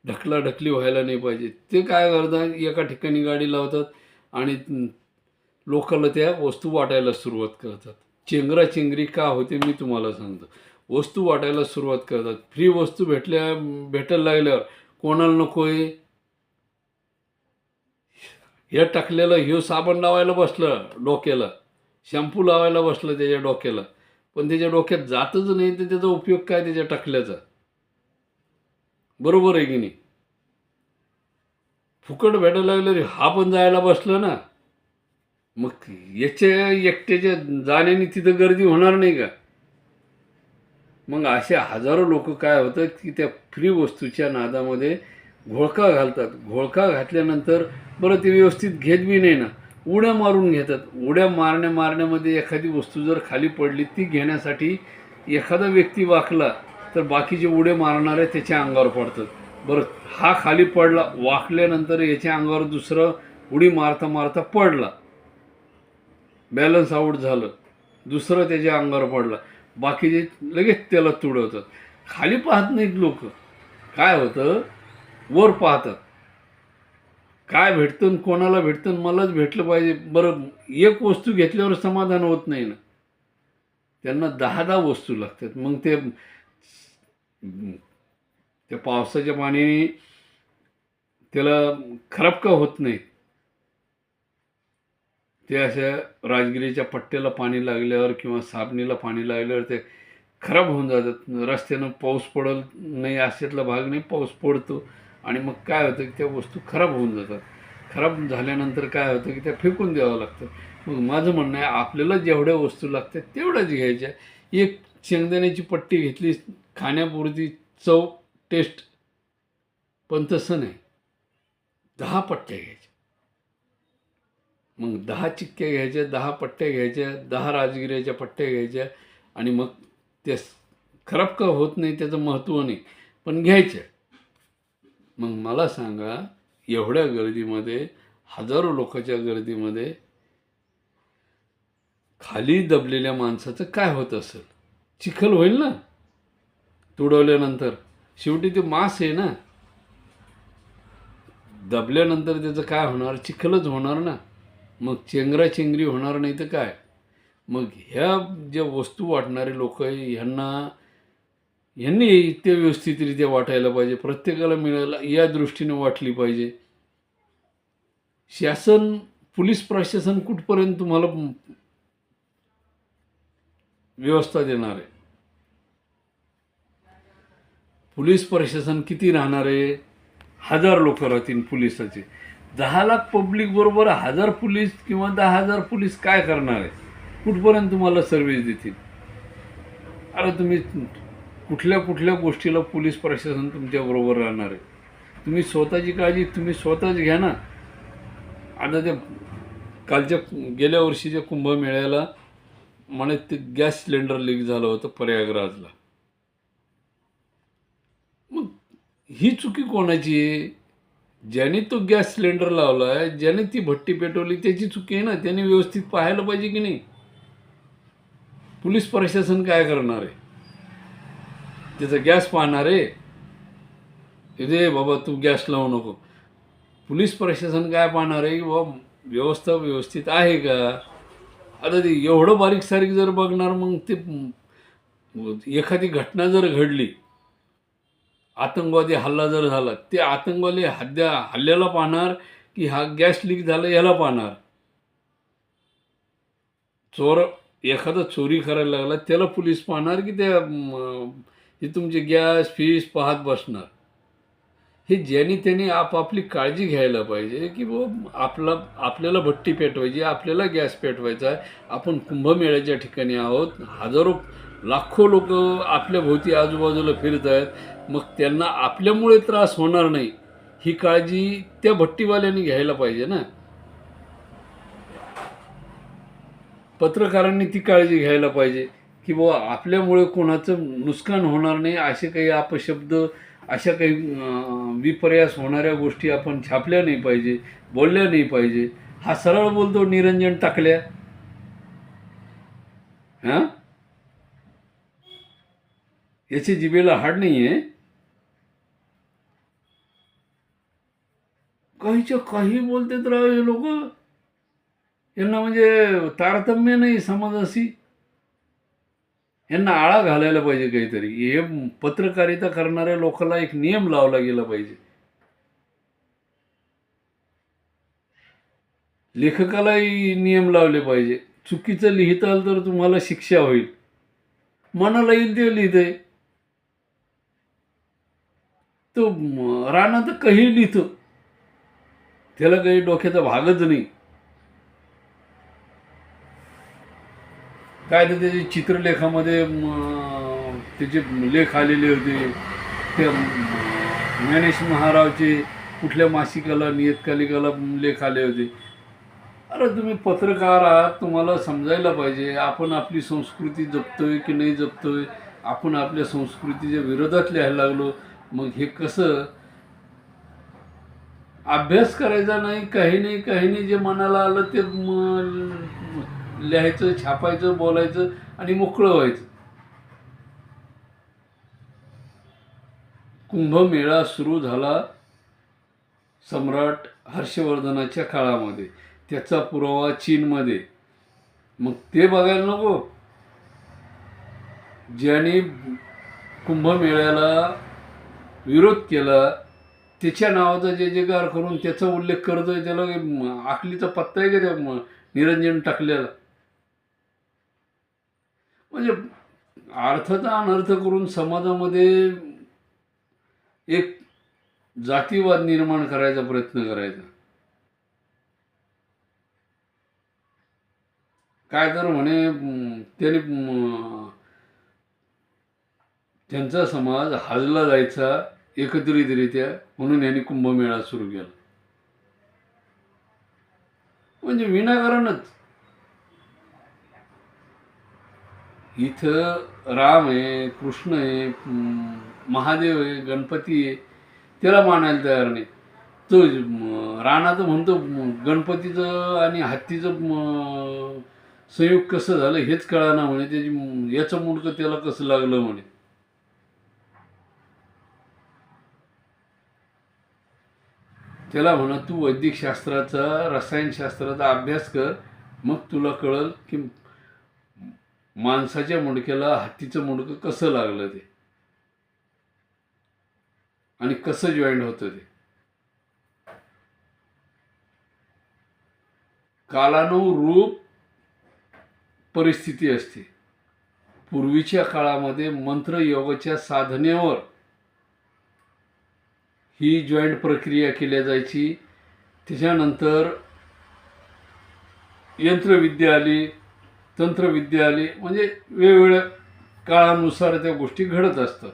ढकलाढकली व्हायला नाही पाहिजे. ते काय करतात, एका ठिकाणी गाडी लावतात आणि लोकांना त्या वस्तू वाटायला सुरुवात करतात. चेंगराचेंगरी का होते मी तुम्हाला सांगतो. वस्तू वाटायला सुरुवात करतात. फ्री वस्तू भेटायला लागल्यावर कोणाला नको आहे. हे टाकलेलं, ह्यो साबण लावायला बसलं डोक्याला, शॅम्पू लावायला बसलं त्याच्या डोक्याला, पण त्याच्या डोक्यात जातच नाही, तर त्याचा उपयोग काय त्याच्या टाकल्याचा? बरोबर आहे की नाही? फुकट भेटायला लागलं रे, हा पण जायला बसला ना, मग याच्या एकट्याच्या जाण्याने तिथं गर्दी होणार नाही का? मग असे हजारो लोक काय होतं की त्या फ्री वस्तूच्या नादामध्ये घोळका घालतात. घोळका घातल्यानंतर बरं ते व्यवस्थित घेत बी नाही ना, उड्या मारून घेतात. उड्या मारण्यामध्ये एखादी वस्तू जर खाली पडली, ती घेण्यासाठी एखादा व्यक्ती वाकला तर बाकीचे उड्या मारणारे त्याच्या अंगावर पडतात. बरं, हा खाली पडला, वाकल्यानंतर याच्या अंगावर दुसरं उडी मारता मारता पडला, बॅलन्स आऊट झालं, दुसरं त्याच्या अंगावर पडला, बाकीचे लगेच त्याला तुडवतात. खाली पाहत नाहीत लोक, काय होतं वर पाहतात. काय भेटतं कोणाला भेटतं, मलाच भेटलं पाहिजे. बरं, एक वस्तू घेतल्यावर समाधान होत नाही ना, त्यांना 10-10 वस्तू लागतात. मग ते त्या पावसाच्या पाण्याने त्याला खराब का होत नाही? ते अशा राजगिरीच्या पट्ट्याला पाणी लागल्यावर किंवा साबणीला पाणी लागल्यावर ते खराब होऊन जातात. रस्त्यानं पाऊस पडल नाही अशातला भाग नाही, पाऊस पडतो आणि मग काय होतं की त्या वस्तू खराब होऊन जातात. खराब झाल्यानंतर काय होतं की त्या फेकून द्यावं लागतं. मग माझं म्हणणं आहे, आपल्याला जेवढ्या वस्तू लागतात तेवढ्याच घ्यायच्या. एक शेंगदाण्याची पट्टी घेतली खाण्यापुरती, चव, टेस्ट, पण तसं नाही, 10 पट्ट्या घ्यायच्या. मग 10 चिक्क्या घ्यायच्या, 10 पट्ट्या घ्यायच्या, 10 राजगिऱ्याच्या पट्ट्या घ्यायच्या आणि मग ते खराब का होत नाही त्याचं महत्त्व नाही, पण घ्यायच्या. मग मला सांगा, एवढ्या गर्दीमध्ये, हजारो लोकांच्या गर्दीमध्ये खाली दबलेल्या माणसाचं काय होत असेल? चिखल होईल ना तुडवल्यानंतर. शेवटी ते मांस आहे ना, दबल्यानंतर त्याचं काय होणार? चिखलच होणार ना. मग चेंगराचेंगरी होणार नाही तर काय? मग ह्या ज्या वस्तू वाटणारे लोक यांनी ते व्यवस्थितरित्या वाटायला पाहिजे, प्रत्येकाला मिळायला या दृष्टीने वाटली पाहिजे. शासन, पोलीस प्रशासन कुठपर्यंत तुम्हाला व्यवस्था देणार आहे? पोलीस प्रशासन किती राहणार आहे? 1000 लोक राहतील पोलिसाचे. 10 लाख पब्लिक बरोबर 1000 पोलीस किंवा 10,000 पोलीस काय करणार आहे? कुठपर्यंत तुम्हाला सर्व्हिस देतील? अरे तुम्ही कुठल्या कुठल्या गोष्टीला पोलीस प्रशासन तुमच्याबरोबर राहणार आहे? तुम्ही स्वतःची काळजी तुम्ही स्वतःच घ्या ना. आता ते कालच्या गेल्या वर्षीच्या कुंभमेळ्याला म्हणे ते गॅस सिलेंडर लीक झालं होतं प्रयागराजला. मग ही चुकी कोणाची आहे? ज्याने तो गॅस सिलेंडर लावला आहे, ज्याने ती भट्टी पेटवली, त्याची चुकी आहे ना. त्याने व्यवस्थित पाहायला पाहिजे की नाही? पोलीस प्रशासन काय करणार आहे? त्याचा गॅस पाहणार आहे? रे बाबा तू गॅस लावू नको. पोलीस प्रशासन काय पाहणार आहे की बाबा व्यवस्था व्यवस्थित आहे का? आता ते एवढं बारीक सारीक जर बघणार, मग ते एखादी घटना जर घडली, आतंकवादी हल्ला जर झाला, ते आतंकवादी हल्ल्याला पाहणार की हा गॅस लीक झाला याला पाहणार? चोर एखादा चोरी करायला लागला त्याला पोलीस पाहणार की त्या हे तुमचे गॅस फीस पाहत बसणार? हे ज्यांनी त्यांनी आपापली काळजी घ्यायला पाहिजे की आपल्याला भट्टी पेटवायची, आपल्याला गॅस पेटवायचा आहे. आपण कुंभमेळ्याच्या ठिकाणी आहोत, हजारो लाखो लोक आपल्या भोवती आजूबाजूला फिरत आहेत. मग त्यांना आपल्यामुळे त्रास होणार नाही ही काळजी त्या भट्टीवाल्यांनी घ्यायला पाहिजे ना. पत्रकारांनी ती काळजी घ्यायला पाहिजे की बाबा आपल्यामुळे कोणाचं नुकसान होणार नाही, असे काही अपशब्द, अशा काही विपर्यास होणाऱ्या गोष्टी आपण छापल्या नाही पाहिजे, बोलल्या नाही पाहिजे. हा सरळ बोलतो निरंजन टाकल्या. हां, याची जिभेला हाड नाही आहे. काहीच्या काही बोलतात राव हे लोक. यांना म्हणजे तारतम्य नाही समाजाशी. यांना आळा घालायला पाहिजे काहीतरी. हे पत्रकारिता करणाऱ्या लोकांना एक नियम लावला गेला पाहिजे. लेखकालाही नियम लावले पाहिजे. चुकीचं लिहिताल तर तुम्हाला शिक्षा होईल. मनाला येईल ते लिहितंय. तो रानात काही लिहितो. त्याला काही डोक्याचा भागच नाही. काय तर त्याचे चित्रलेखामध्ये त्याचे लेख आलेले होते. त्या ज्ञानेश महाराजचे कुठल्या मासिकाला नियतकालिकाला लेख आले होते. अरे तुम्ही पत्रकार आहात, तुम्हाला समजायला पाहिजे आपण आपली संस्कृती जपतोय की नाही जपतोय. आपण आपल्या संस्कृतीच्या विरोधात लिहायला लागलो, मग हे कसं. अभ्यास करायचा नाही, काही नाही जे मनाला आलं ते लिहायचं, छापायचं, बोलायचं आणि मोकळं व्हायचं. कुंभमेळा सुरू झाला सम्राट हर्षवर्धनाच्या काळामध्ये, त्याचा पुरावा चीनमध्ये. मग ते बघायला नको. ज्याने कुंभमेळ्याला विरोध केला त्याच्या नावाचा जे जयकार करून त्याचा उल्लेख करतोय, त्याला आखलीचा पत्ता आहे का त्या निरंजन टाकलेला. म्हणजे अर्थाचा अनर्थ करून समाजामध्ये एक जातीवाद निर्माण करायचा प्रयत्न करायचा. काय तर म्हणे त्याने त्यांचा समाज हाजला जायचा एकत्रितरित्या, म्हणून यांनी कुंभमेळा सुरू केला. म्हणजे विनाकारणच. इथं राम आहे, कृष्ण आहे, महादेव आहे, गणपती आहे, त्याला मानायला तयार नाही. तो रानाचं म्हणतो गणपतीचं आणि हत्तीचं संयोग कसं झालं हेच कळाना म्हणे. त्याची याचं मुंडकं त्याला कसं लागलं म्हणे. त्याला म्हणा तू वैदिकशास्त्राचा, रसायनशास्त्राचा अभ्यास कर, मग तुला कळल की माणसाच्या मुंडक्याला हत्तीचं मुंडकं कसं लागलं ते आणि कसं जॉईंट होतं ते. कालानुरूप परिस्थिती असते. पूर्वीच्या काळामध्ये मंत्रयोगाच्या साधनेवर ही जॉईंट प्रक्रिया केल्या जायची. त्याच्यानंतर यंत्रविद्या आली, तंत्रविद्या आली. म्हणजे वेगवेगळ्या काळानुसार त्या गोष्टी घडत असतात.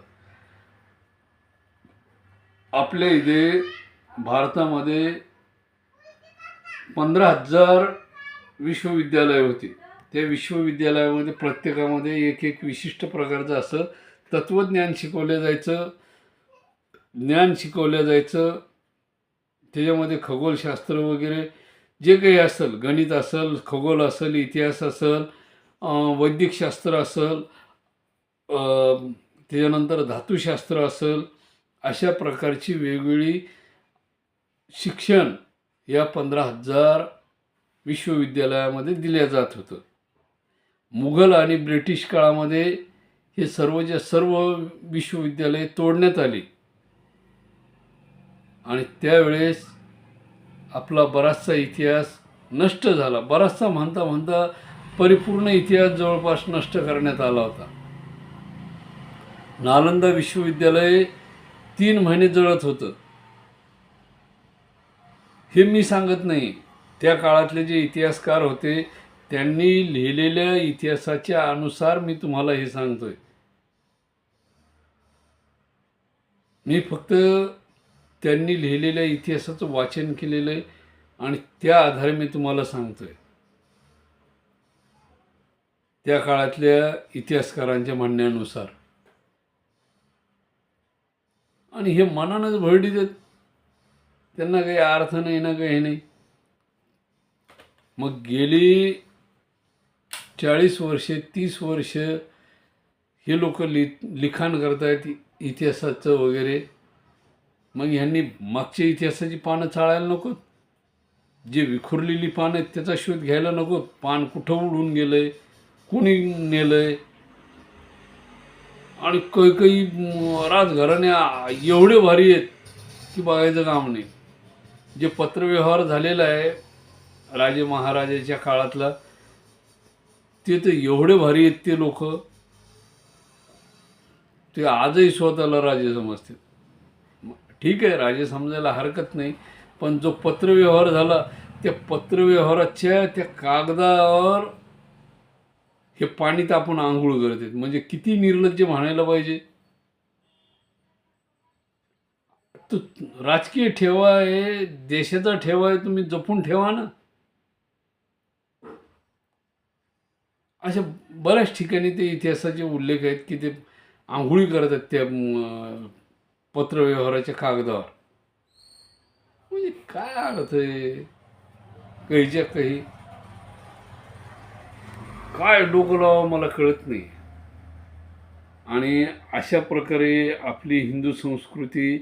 आपल्या इथे भारतामध्ये 15,000 विश्वविद्यालय होती. त्या विश्वविद्यालयामध्ये प्रत्येकामध्ये एक एक विशिष्ट प्रकारचं असं तत्त्वज्ञान शिकवलं जायचं, ज्ञान शिकवलं जायचं. त्याच्यामध्ये खगोलशास्त्र वगैरे जे काही असेल, गणित असेल, खगोल असेल, इतिहास असेल, वैदिकशास्त्र असेल, त्याच्यानंतर धातुशास्त्र असेल, अशा प्रकारची वेगवेगळी शिक्षण या 15,000 विश्वविद्यालयामध्ये दिल्या जात होतं. मुघल आणि ब्रिटिश काळामध्ये हे सर्वच्या सर्व विश्वविद्यालये तोडण्यात आली आणि त्यावेळेस आपला बराचसा इतिहास नष्ट झाला. बराचसा म्हणता म्हणता परिपूर्ण इतिहास जवळपास नष्ट करण्यात आला होता. नालंदा विश्वविद्यालय 3 महिने जळत होतं. हे मी सांगत नाही, त्या काळातले जे इतिहासकार होते त्यांनी लिहिलेल्या इतिहासाच्या अनुसार मी तुम्हाला हे सांगतोय. मी फक्त त्यांनी लिहिलेल्या इतिहासाचं वाचन केलेलं आहे आणि त्या आधारे मी तुम्हाला सांगतोय. त्या काळातल्या इतिहासकारांच्या म्हणण्यानुसार. आणि हे मनानंच भरडी देत, त्यांना काही अर्थ नाही ना काही नाही. मग गेली 40 वर्षे 30 वर्ष हे लोक लिखाण करतायत इतिहासाचं वगैरे. मग ह्यांनी मागच्या इतिहासाची पानं चाळायला नकोत. जे विखुरलेली पानं आहेत त्याचा शोध घ्यायला नकोत. पान कुठं उडून गेलंय, कुणी नेलंय. आणि काही राजघराण्या एवढे भारी आहेत की बघायचं काम नाही. जे पत्रव्यवहार झालेला आहे राजे महाराजाच्या काळातला, ते तर एवढे भारी आहेत ते लोक, ते आजही स्वतःला राजे समजतात. ठीक आहे, राजे समजायला हरकत नाही, पण जो पत्रव्यवहार झाला त्या पत्रव्यवहाराच्या त्या कागदावर हे पाणी तापून आंघोळ करतात, म्हणजे किती निर्लज्ज म्हणायला पाहिजे. तो राजकीय ठेवा आहे, देशाचा ठेवा आहे, तुम्ही जपून ठेवा ना. अशा बऱ्याच ठिकाणी ते इतिहासाचे उल्लेख आहेत की ते आंघोळी करतात त्या पत्रव्यवहाराच्या कागदावर. म्हणजे काय अर्थ आहे काहीच्या काही, काय डोकं लावा मला कळत नाही. आणि अशा प्रकारे आपली हिंदू संस्कृती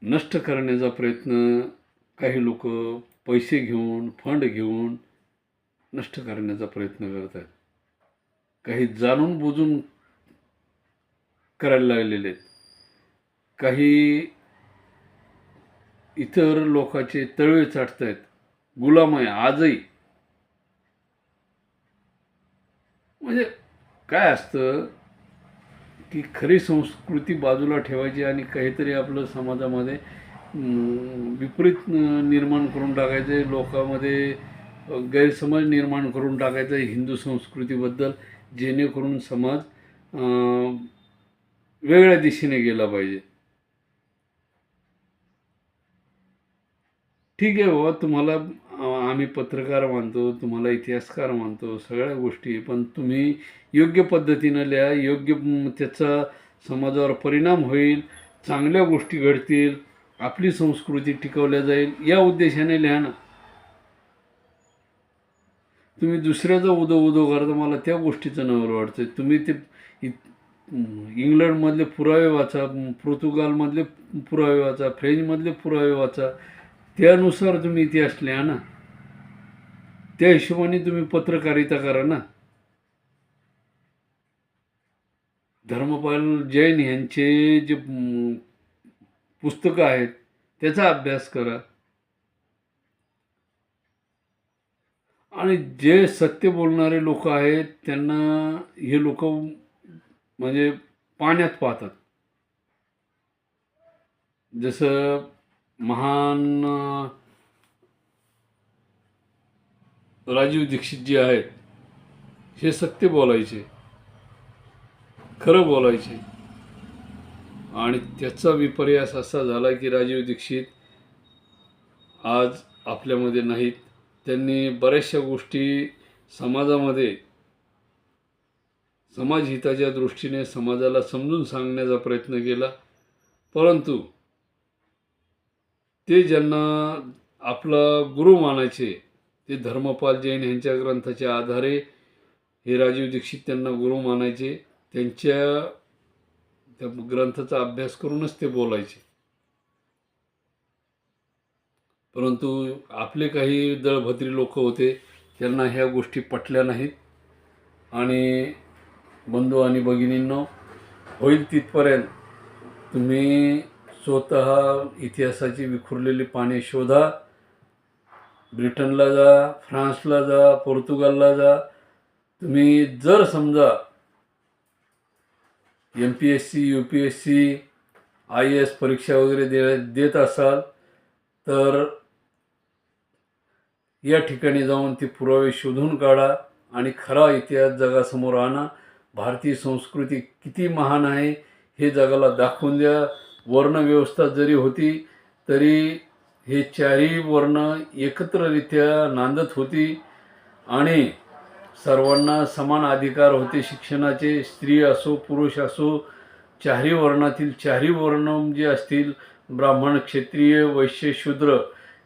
नष्ट करण्याचा प्रयत्न काही लोक पैसे घेऊन, फंड घेऊन नष्ट करण्याचा प्रयत्न करत आहेत. काही जाणून बुजून करायला लागलेले आहेत. काही इतर लोकांचे तळवे चाटत आहेत. गुलाम आहे आजही. म्हणजे काय असतं की खरी संस्कृती बाजूला ठेवायची आणि काहीतरी आपलं समाजामध्ये विपरीत निर्माण करून टाकायचे, लोकांमध्ये गैरसमज निर्माण करून टाकायचा हिंदू संस्कृतीबद्दल, जेणेकरून समाज वेगळ्या दिशेने गेला पाहिजे. ठीक आहे बाबा, तुम्हाला आम्ही पत्रकार मानतो, तुम्हाला इतिहासकार मानतो, सगळ्या गोष्टी, पण तुम्ही योग्य पद्धतीनं लिहा, योग्य त्याचा समाजावर परिणाम होईल, चांगल्या गोष्टी घडतील, आपली संस्कृती टिकवल्या जाईल या उद्देशाने लिहा ना. तुम्ही दुसऱ्याचा उदो उदो करता, मला त्या गोष्टीचं नवल वाटतं. तुम्ही ते इंग्लंडमधले पुरावे वाचा, पोर्तुगालमधले पुरावे वाचा, फ्रेंचमधले पुरावे वाचा, त्यानुसार तुम्ही इतिहास लिहा ना. त्या हिशोबाने तुम्ही पत्रकारिता करा ना. धर्मपाल जैन यांचे जे पुस्तकं आहेत त्याचा अभ्यास करा. आणि जे सत्य बोलणारे लोक आहेत त्यांना हे लोक म्हणजे पाण्यात पाहतात. जसं महान राजीव दीक्षित जे आहेत, हे सत्य बोलायचे, खरं बोलायचे, आणि त्याचा विपर्यास असा झाला की राजीव दीक्षित आज आपल्यामध्ये नाहीत. त्यांनी बऱ्याचशा गोष्टी समाजामध्ये समाजहिताच्या दृष्टीने समाजाला समजून सांगण्याचा प्रयत्न केला, परंतु ते ज्यांना आपला गुरु मानायचे, ते धर्मपाल जैन यांच्या ग्रंथाच्या आधारे हे राजीव दीक्षित त्यांना गुरु मानायचे, त्यांच्या त्या ग्रंथाचा अभ्यास करूनच ते बोलायचे. परंतु आपले काही दळभद्री लोक होते, त्यांना ह्या गोष्टी पटल्या नाहीत. आणि बंधू आणि भगिनींनो, होईल तिथपर्यंत तुम्ही स्वतः इतिहासाची विखुरलेली पाने शोधा. ब्रिटनला जा, फ्रान्सला जा, पोर्तुगालला जा. तुम्ही जर समजा MPSC, UPSC, IAS परीक्षा वगैरे देत असाल तर या ठिकाणी जाऊन ते पुरावे शोधून काढा आणि खरा इतिहास जगासमोर आणा. भारतीय संस्कृती किती महान आहे हे जगाला दाखवून द्या. वर्णव्यवस्था जरी होती तरी हे चारही वर्ण एकत्ररित्या नांदत होती आणि सर्वांना समान अधिकार होते शिक्षणाचे. स्त्री असो पुरुष असो, चारही वर्णातील चारही वर्ण जे असतील, ब्राह्मण, क्षत्रिय, वैश्य, शूद्र,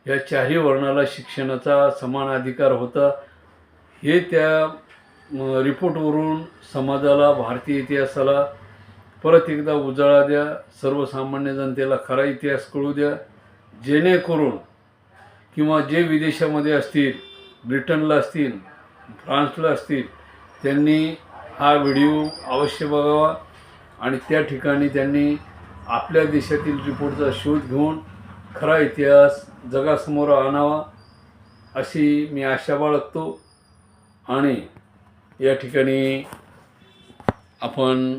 या चारही वर्णाला शिक्षणाचा समान अधिकार होता. हे त्या रिपोर्टवरून समाजाला, भारतीय इतिहासाला परत एकदा उजाळा द्या. सर्वसामान्य जनतेला खरा इतिहास कळू द्या, जेणेकरून किंवा जे विदेशामध्ये असतील, ब्रिटनला असतील, फ्रान्सला असतील, त्यांनी हा व्हिडिओ अवश्य बघावा आणि त्या ठिकाणी त्यांनी आपल्या देशातील रिपोर्टचा शोध घेऊन खरा इतिहास जगासमोर आणावा. अशी मी आशा बाळगतो. आणि या ठिकाणी आपण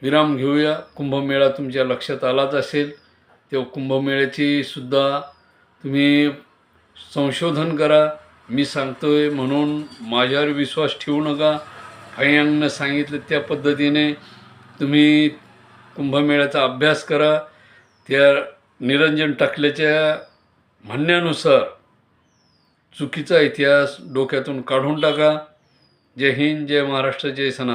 विराम घेऊया. कुंभमेळा तुमच्या लक्षात आलाच असेल. तेव्हा कुंभमेळ्याची सुद्धा तुम्ही संशोधन करा. मी सांगतोय म्हणून माझ्यावर विश्वास ठेवू नका. फयांगनं सांगितलं त्या पद्धतीने तुम्ही कुंभमेळ्याचा अभ्यास करा. त्या निरंजन टाकल्याच्या म्हणण्यानुसार चुकीचा इतिहास डोक्यातून काढून टाका. जय हिंद, जय महाराष्ट्र, जय सनातन.